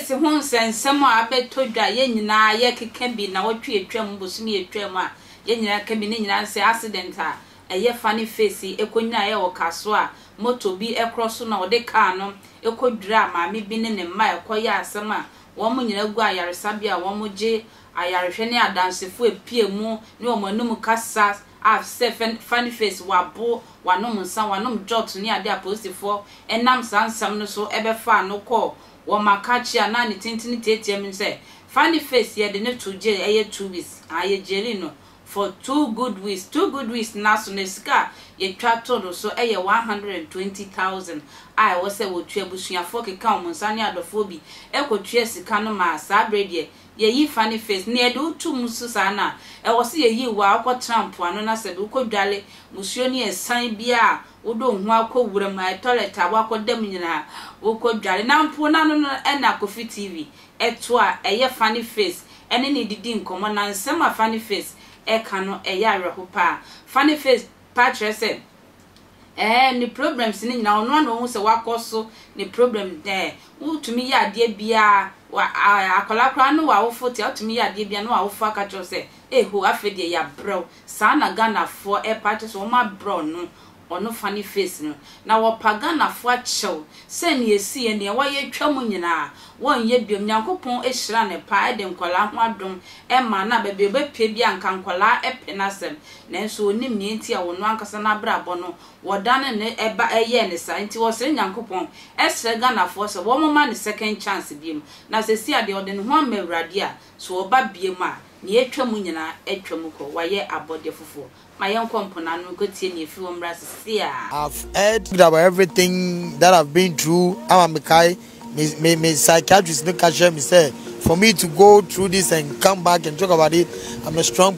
face ho nsensem a abetodwa ye nyina ye keka bi na wotwe etwam bosumi etwam a ye nyina ka bi ne nyina se accident a eye funny face ekonya ye wokaso a moto bi ekroso na ode car no ekodura maame bi ne mma ekoya asem a wo mo nyina gu ayaresabia wo mo je ayarehwe ne adansefo epie mu ne wo manum kasa I've said funny face wabo wanom nsa wanom jot ni ade apostifo enam sansam no so ebefa no call wo makachi ana ni tintini tetiem say funny face ye de ne to jail eye 2 weeks aye Jαil no for 2 good weeks naso ne sika ye twa todo so eye 120,000 I was say wo twa busuafo keka o monsa ne adofo bi ekotwa sika no ma sa brede ye yi funny face ne de utu musu sana e wo se ye yi wa akọ Trump anu na se be ukodwale musuo ni esan bia wodo hu akọwura ma toilet abakodam nyina ukodwale na mpo na no e na Kofi TV eto a eye funny face ene ne didi nkomo na nsema funny face e kanu e ya rehopa funny face patre se ni problems ni nyina ono no hu se wakoso ni problem there utumi ya ade bia akola kra no wa wo fote utumi ya ade bia no wa wo fa ka cho se ho afede ya bro sana Ghana for e patre so ma bro no ono funny face no na wo pagana fo achew se ne esi e ne wa ye twam nyina won ye biom Nyankopon ehira ne pa de nkola ho adom e ma na bebe be pie bia nka nkola e penasem na so onim ne nti a wono ankasa na brabo no wodane ne eba eye ne sa nti wo se Nyankopon ehira Ghana fo se wo mama ne second chance biem na se si ade ode ne ho amawrade a so oba biem a ne etwam nyina etwam ko waye abode fofo. I've heard about everything that I've been through. I'm a Mekai, my psychiatrist no can share me say for me to go through this and come back and talk about it. I'm a strong